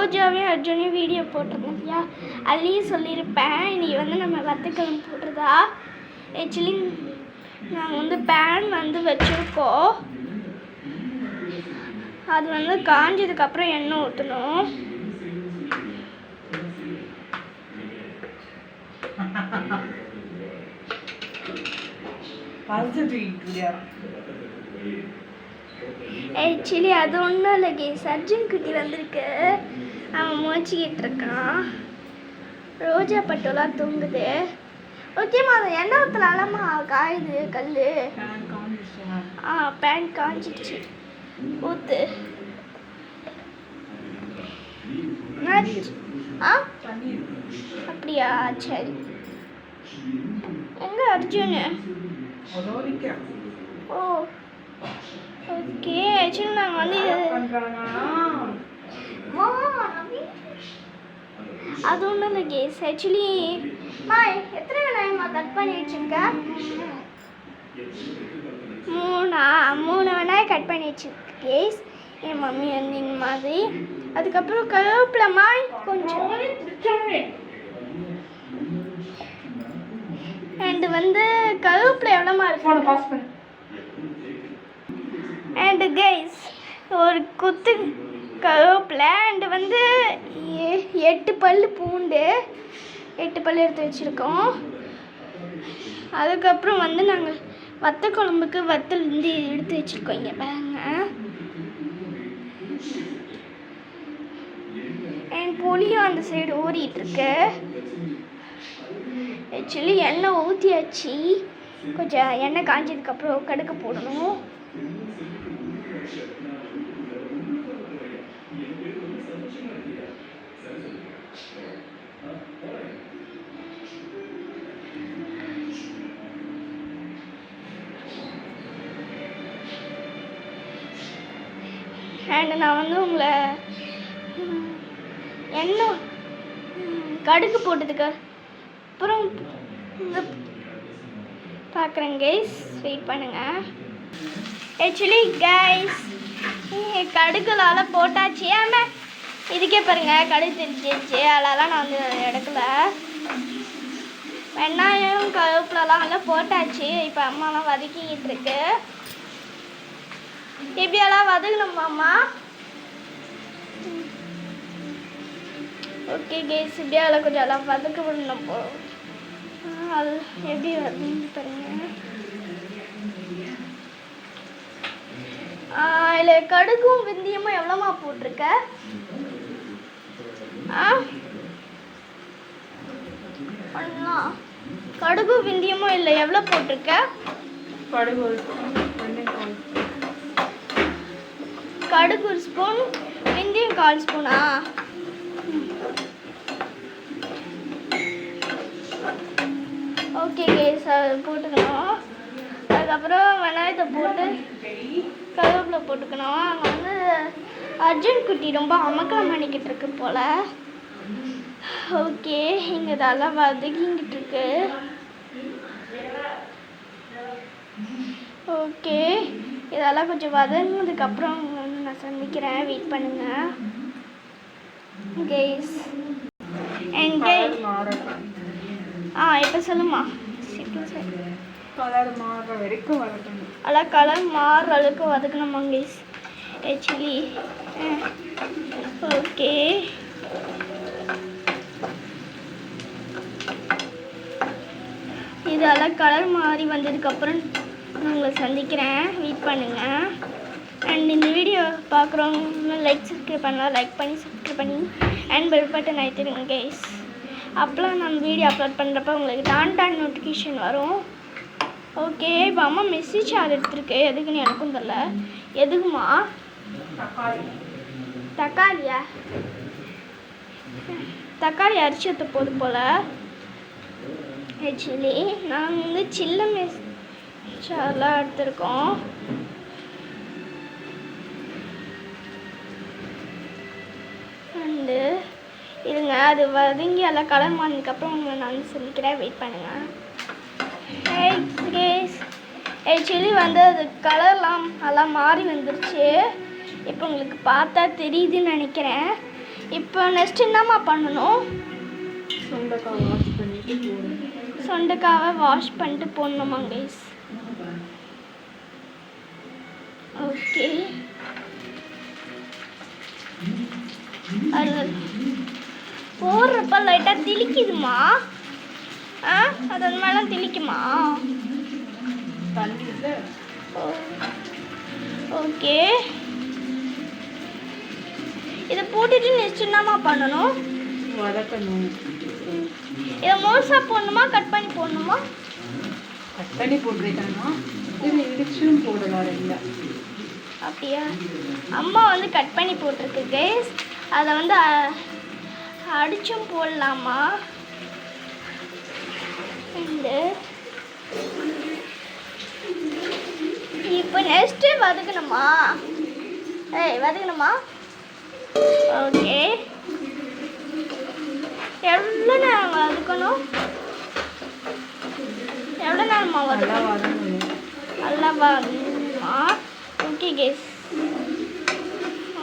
Rojave அர்ஜுனையும் video போட்டிருந்தேன் இல்லையா, அதுலேயும் சொல்லியிருப்பேன். இன்றைக்கி வந்து நம்ம வத்தக்கிழங்கு போடுறதா. ஆக்சுவலி நாங்கள் வந்து பேன் வந்து வச்சுருக்கோம். அது வந்து காஞ்சதுக்கப்புறம் எண்ணெய் ஊற்றணும். ஆக்சுவலி அது ஒன்றும் இல்லை கேஸ், அர்ஜுன் குட்டி வந்திருக்கு. அவன் மோச்சிக்கிட்டு இருக்கான். ரோஜா பட்டுலாம் தூங்குது. ஓகேம்மா, அதை எண்ணெய் ஊற்றலாம்மா, காயுது கல். பேன் காஞ்சிடுச்சு, ஊற்று. அப்படியா, சரி. எங்க அர்ஜுன்? ஓ ஓகே. ஆக்சுவலி நாங்கள் வந்து அது ஒன்றும் இல்லை கேஸ். ஆக்சுவலி எத்தனை வெங்காயமா கட் பண்ணி வச்சுருக்க? 3 வெங்காயம் கட் பண்ணி வச்சுருக்கு கேஸ். என் மம்மி வந்து இந்த மாதிரி. அதுக்கப்புறம் கருவேப்பிலமா கொஞ்சம். அண்டு வந்து கருவேப்பிலை எவ்வளோமா இருக்கு? அண்டு கைஸ், ஒரு குத்து கருவேப்பிலை. அண்டு வந்து 8 பல் பூண்டு, 8 பல் எடுத்து வச்சுருக்கோம். அதுக்கப்புறம் வந்து நாங்கள் வத்த குழம்புக்கு வத்தல் வந்து எடுத்து வச்சுருக்கோம். இங்கே பாருங்க. என் புளியும் அந்த சைடு ஓடிட்டுருக்கு. ஆக்சுவலி எண்ணெய் ஊற்றியாச்சு. கொஞ்சம் எண்ணெய் காஞ்சதுக்கப்புறம் கடுகு போடணும். அண்ட் நான் வந்து உங்களை எண்ணெய் கடுகு போட்டதுக்கு அப்புறம் பார்க்குறேன் கைஸ், வெயிட் பண்ணுங்கள். ஆக்சுவலி கைஸ், கடுகுலால் போட்டாச்சு. ஏன்னா இதுக்கே பாருங்கள், கடுகு தெரிஞ்சிருச்சு. அதெல்லாம் நான் வந்து எடுக்கல. வெங்காயம் கருவேப்பிலலாம் நல்லா போட்டாச்சு. இப்போ அம்மாலாம் வதக்கிக்கிட்டு இருக்கு. எப்படியெல்லாம் வதக்கணுமாம்மா? ஓகே கேஸ், இப்படியெல்லாம் கொஞ்சம் எல்லாம் வதக்க விடணும். அது எப்படி வருதுன்னு பாருங்க. இதில் கடுகும் வெந்தயமும் எவ்வளோமா போட்டிருக்க? கடுகும் வெந்தயமும் இல்லை, எவ்வளோ போட்டிருக்க? கடுகு 1 ஸ்பூன், வெந்தயம் 1/4 ஸ்பூனா? ஓகே கேஸ், அது போட்டுக்கணும். அதுக்கப்புறம் வெங்காயத்தை போட்டு கருவேப்பிலை போட்டுக்கணும். அங்கே வந்து அர்ஜுன் குட்டி ரொம்ப அமக்கலம் பண்ணிக்கிட்டு இருக்கு போல். ஓகே, இங்கே இதெல்லாம் வதக்கிங்கிட்டு இருக்கு. ஓகே, இதெல்லாம் கொஞ்சம் வதங்கினதுக்கப்புறம் நான் சந்திக்கிறேன். வெயிட் பண்ணுங்க கைஸ். இப்போ சொல்லுமா. கலர் மாறுற வரைக்கும் வதக்கணும். அதான் கலர் மாறுற அளவுக்கு வதக்கணுமா கைஸ்? Actually okay. இதெல்லாம் கலர் மாறி வந்ததுக்கப்புறம் நான் உங்களை சந்திக்கிறேன். வெயிட் பண்ணுங்கள். அண்ட் இந்த வீடியோ பார்க்குறவங்க லைக் சப்ஸ்கிரைப் பண்ணலாம், லைக் பண்ணி சப்ஸ்கிரைப் பண்ணி அண்ட் பெல் பட்டன் அழுத்திடுங்க கைஸ். அப்போலாம் நான் வீடியோ அப்லோட் பண்ணுறப்ப உங்களுக்கு டான் நோட்டிஃபிகேஷன் வரும். ஓகே, இப்போ அம்மா மெசேஜ் ஆர்டர் எடுத்துருக்கு. எதுக்குன்னு எனக்கும் தெரியல. எதுக்குமா? தக்காளியா? தக்காளி அரிசி ஊற்ற போது போல். ஆக்சுவலி நாங்கள் வந்து சில்ல மெசேஜெலாம் எடுத்துருக்கோம். அண்டு இருங்க, அது வதங்கி எல்லாம் கலர் மாறினதுக்கப்புறம் உங்களை நான் சொல்லிக்கிறேன். வெயிட் பண்ணுங்கள். ஆக்சுவலி வந்து அது கலர்லாம் எல்லாம் மாறி வந்துருச்சு. இப்போ உங்களுக்கு பார்த்தா தெரியுதுன்னு நினைக்கிறேன். இப்போ நெக்ஸ்ட் என்னம்மா பண்ணணும்? சுண்டைக்காய் வாஷ் பண்ணிட்டு போடுங்க. சுண்டைக்காவை வாஷ் பண்ணிட்டு போடணுமா கைஸ்? ஓகே. அது போடுறப்ப லைட்டாக திளிக்குதுமா. அது அந்த மாதிரிலாம் திளிக்குமா? தண்ணியில் ஓகே. இதை போட்டுட்டு நெக்ஸ்ட் என்னம்மா பண்ணணும்? வதக்கணும். இதை மோசா போடணுமா கட் பண்ணி போடணுமா? கட் பண்ணி போட்டுருக்காங்கன்னா இது இடிச்சும் போடலாம் இல்லை. அப்படியா? அம்மா வந்து கட் பண்ணி போட்டிருக்கு கைஸ். அதை வந்து அடிச்சும் போடலாமா? இப்போ நெக்ஸ்ட்டு வதக்கணுமா? வதக்கணுமா? ஓகே. எவ்வளோ நேரம் வதக்கணும்? எவ்வளோ நேரமா வதக்கணும்? நல்லா வதக்கணுமா? Okay case.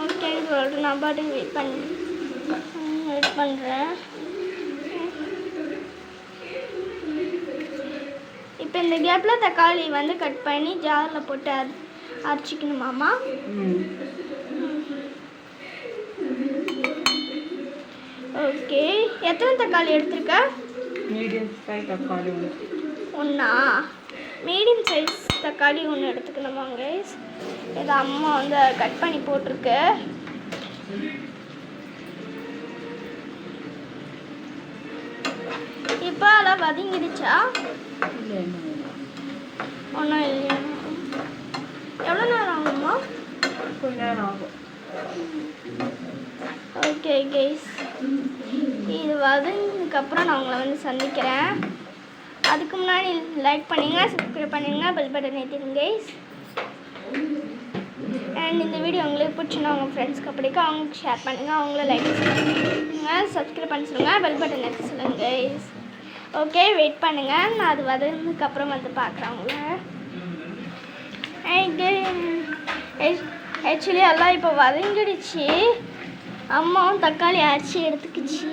ஓகே சொல்லிட்டு நான் பாட்டுக்கு வெயிட் பண்ணுறேன். இப்போ இந்த கேப்பில் தக்காளி வந்து கட் பண்ணி ஜாரில் போட்டு அரைச்சிக்கணுமாம்மா? ஓகே. எத்தனை தக்காளி எடுத்துருக்க? மீடியம் சைஸ் தக்காளி ஒன்றா? மீடியம் சைஸ் தக்காளி ஒன்று எடுத்துக்கணுமா கைஸ்? இதை அம்மா வந்து கட் பண்ணி போட்டிருக்கு. இப்போ அதெல்லாம் வதங்கிடுச்சா? ஒன்றும் இல்லையா? எவ்வளோ நேரம் ஆகுமா? கொஞ்ச நேரம் ஆகும். Okay guys. இது வதங்கினதுக்கப்புறம் நான் உங்களை வந்து சந்திக்கிறேன். அதுக்கு முன்னாடி லைக் பண்ணுங்க, சப்ஸ்கிரைப் பண்ணுங்க, பெல் பட்டன் ஏற்றிடுங்க கைஸ். அண்ட் இந்த வீடியோ உங்களுக்கு பிடிச்சுன்னா உங்கள் ஃப்ரெண்ட்ஸ்க்கு பிடிக்கும், அவங்களுக்கு ஷேர் பண்ணுங்கள், அவங்கள லைக் பண்ணுங்க, சப்ஸ்கிரைப் பண்ண சொல்லுங்கள், பெல் பட்டன் ஏற்ற சொல்லுங்கள் கைஸ். ஓகே வெயிட் பண்ணுங்கள், நான் அது வதங்கினதுக்கப்புறம் வந்து பார்க்குறேன் உங்களை. ஆக்சுவலி எல்லாம் இப்போ வதங்கிடுச்சு. அம்மாவும் தக்காளி அரைச்சி எடுத்துக்கிச்சு.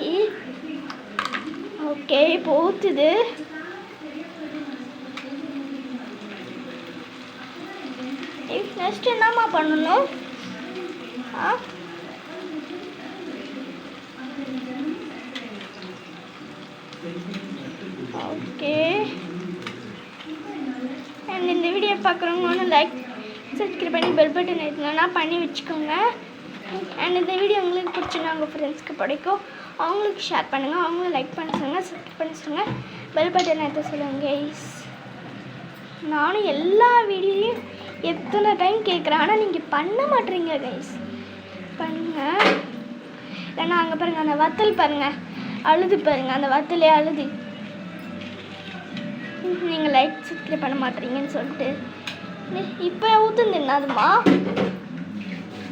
ஓகே இப்போ ஊற்றுது. நெக்ஸ்ட் என்னம்மா பண்ணணும்? ஓகே. அண்ட் இந்த வீடியோ பார்க்குறவங்க ஒன்று லைக் சப்ஸ்கிரைப் பண்ணி பெல் பட்டன் ஏற்றினா பண்ணி வச்சுக்கோங்க. அண்ட் இந்த வீடியோ உங்களுக்கு பிடிச்சுன்னா உங்கள் ஃப்ரெண்ட்ஸ்க்கு பிடிக்கும், அவங்களுக்கு ஷேர் பண்ணுங்கள், அவங்களும் லைக் பண்ண சொல்லுங்கள், சப்ஸ்கிரைப் பண்ண சொல்லுங்கள், பெல் பட்டன் ஏற்ற சொல்லுங்கள் கைஸ். நானும் எல்லா வீடியோலையும் எத்தனை டைம் கேட்குறேன், ஆனால் நீங்கள் பண்ண மாட்டீங்க கைஸ். பண்ணுங்க. ஏன்னா அங்கே பாருங்கள், அந்த வத்தல் பாருங்கள், அழுது பாருங்கள், அந்த வத்தலே அழுது. நீங்கள் லைக் சப்ஸ்கிரைப் பண்ண மாட்டீங்கன்னு சொல்லிட்டு இப்போ ஊற்றுந்து என்னதுமா?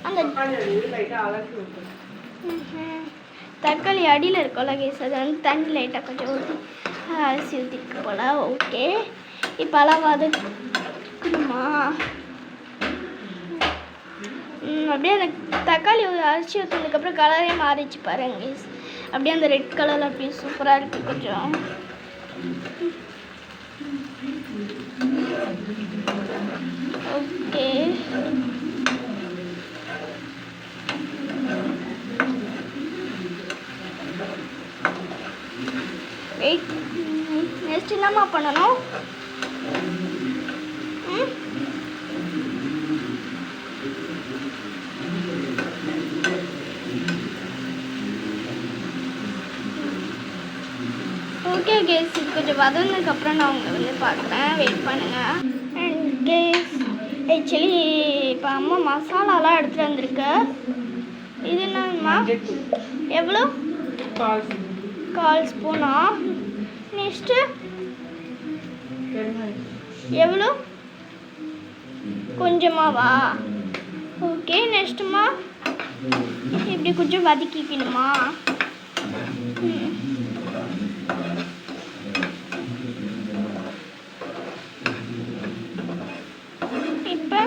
அந்த தக்காளி அடியில் இருக்கும்ல கைஸ், அது வந்து தண்ணி லைட்டாக கொஞ்சம் ஊற்றி அரிசி ஊற்றிருக்கு போல். ஓகே இப்போ அளவு அதுக்குமா? அப்படியே அந்த தக்காளி அரிசி ஊற்றினதுக்கப்புறம் கலரே மாறிச்சு பாருங்க கைஸ். அப்படியே அந்த ரெட் கலரில் அப்படியே சூப்பராக இருக்குது கொஞ்சம். Okay wait. நெக்ஸ்ட் என்னம்மா பண்ணணும்? ஓகே கேஸ், இது கொஞ்சம் வதங்கினதுக்கப்புறம் நான் உங்களை வந்து பார்க்குறேன், வெயிட் பண்ணுங்கள். அண்ட் கேஸ் ஆக்சுவலி இப்போ அம்மா மசாலாலாம் எடுத்துகிட்டு வந்திருக்கு. இது என்னம்மா? எவ்வளோ? 1/4 ஸ்பூனா? நெக்ஸ்ட்டு எவ்வளோ? கொஞ்சமாவா? ஓகே நெக்ஸ்ட்டுமா இப்படி கொஞ்சம் வதக்கிக்கணுமா? இப்போ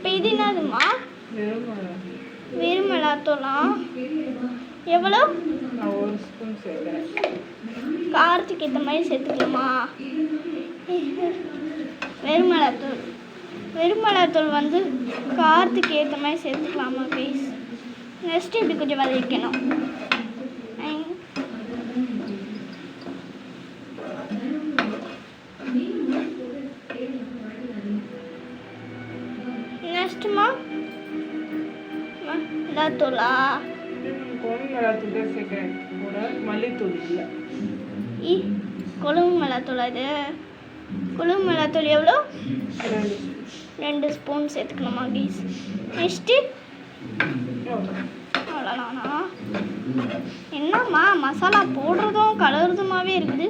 இப்போ இது என்னதுமா? வெறும் மிளகா. வெறும் மிளகாத்தூளா? எவ்வளோ? நான் 1 ஸ்பூன் சேர்க்குறேன். காரத்துக்கு ஏற்ற மாதிரி சேர்த்துக்கலாமா? வெறும் மிளகாத்தூள். வெறும் மிளகாத்தூள் வந்து காரத்துக்கு ஏற்ற மாதிரி சேர்த்துக்கலாமா ப்ளீஸ்? நெக்ஸ்ட்டு இப்படி கொஞ்சம் வதக்கணும். நெக்ஸ்ட்டுமா மிளகாத்தூளா? குழம்பு மிளகாத்தூள் தான் சேர்க்குறேன் கூட, மல்லித்தூள் இல்லை. கொழும்பு மிளகாத்தூள். இது கொழும்பு மிளகாத்தூள் எவ்வளோ? 2 ஸ்பூன் சேர்த்துக்கணுமா ப்ளீஸ்? நெக்ஸ்ட்டு அவ்வளோதானா? என்னம்மா மசாலா போடுறதும் கலருதுமாவே இருக்குது.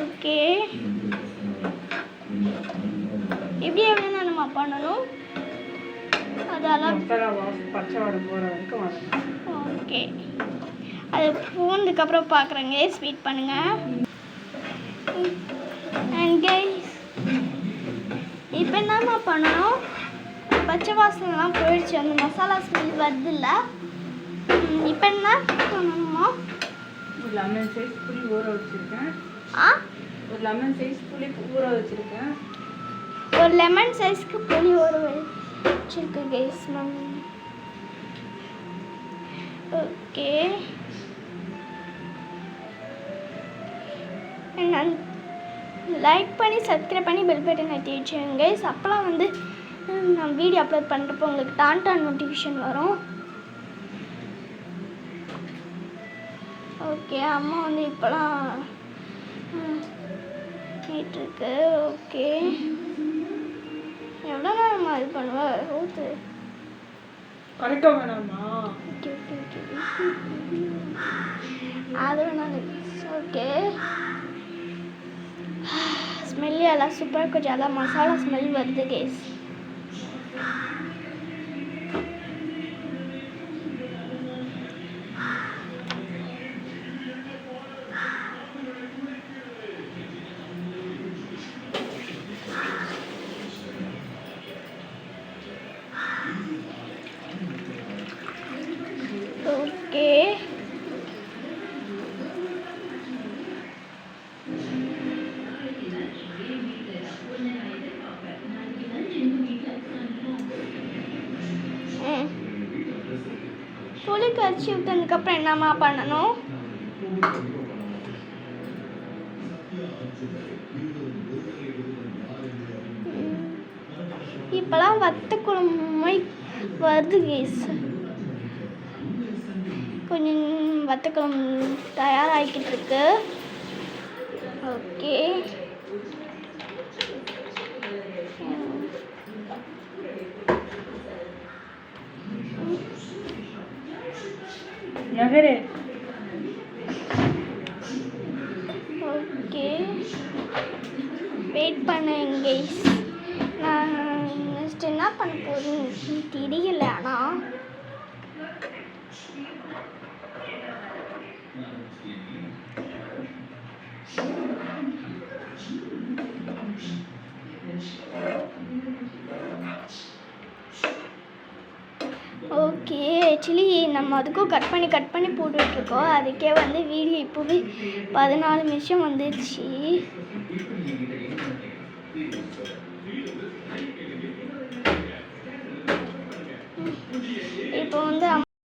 ஓகே, எப்படி எவ்வளோ பண்ணணும்? அதெல்லாம் பச்சை வாடை போகிற வரைக்கும் வரணும். ஓகே, அது போனதுக்கப்புறம் பார்க்குறேங்க. ஸ்வீட் பண்ணுங்கள். அண்ட் கைஸ், இப்போ என்னம்மா பண்ணணும்? பச்சை வாசனைலாம் போயிடுச்சு, அந்த மசாலா ஸ்மெல் வருது இல்லை? இப்போ என்ன பண்ணணுமா? ஒரு லெமன் சைஸ் புளி ஊற வச்சுருக்கேன். ஒரு லெமன் சைஸ் புளி ஊற வச்சுருக்கேன். ஒரு லெமன் சைஸ்க்கு புளி ஊற வச்சுருக்கு கைஸ் மேம். ஓகே, நான் லைக் பண்ணி சப்ஸ்கிரைப் பண்ணி பெல் பட்டன் தட்டி வச்சுருங்க கைஸ். அப்போலாம் வந்து நான் வீடியோ அப்லோட் பண்ணுறப்போ உங்களுக்கு டான் நோட்டிஃபிகேஷன் வரும். ஓகே, அம்மா வந்து இப்போலாம் இருக்கு. ஓகே, எவ்வளோ நேரமா இது பண்ணுவேன்? ஊற்று கரெக்டாக வேணாமா? ஓகே ஓகே ஓகே, அது வேணாலும் ஓகே. ஸ்மெல்லு எல்லாம் சூப்பராக கொஞ்சம் எல்லாம் மசாலா ஸ்மெல் வருது கேஸ். ஓகே, புளி கரைச்சி விட்டதுக்கப்புறம் என்னம்மா பண்ணணும்? இப்போலாம் வத்த குழம்பு வருது கேஸ். கொஞ்சம் வத்த குழம்பு தயாராகிக்கிட்டு இருக்கு. ஓகே, நகரே. ஓகே, வெயிட் பண்ணுங்க கைஸ். நான் நெக்ஸ்ட் என்ன பண்ண போகுதுன்னு தெரியல. ஆனால் ஓகே, ஆக்சுவலி நம்ம அதுக்கும் கட் பண்ணி போட்டுட்ருக்கோம். அதுக்கே வந்து வீடியோ இப்போவே 14 நிமிஷம் வந்துடுச்சு. இப்போ வந்து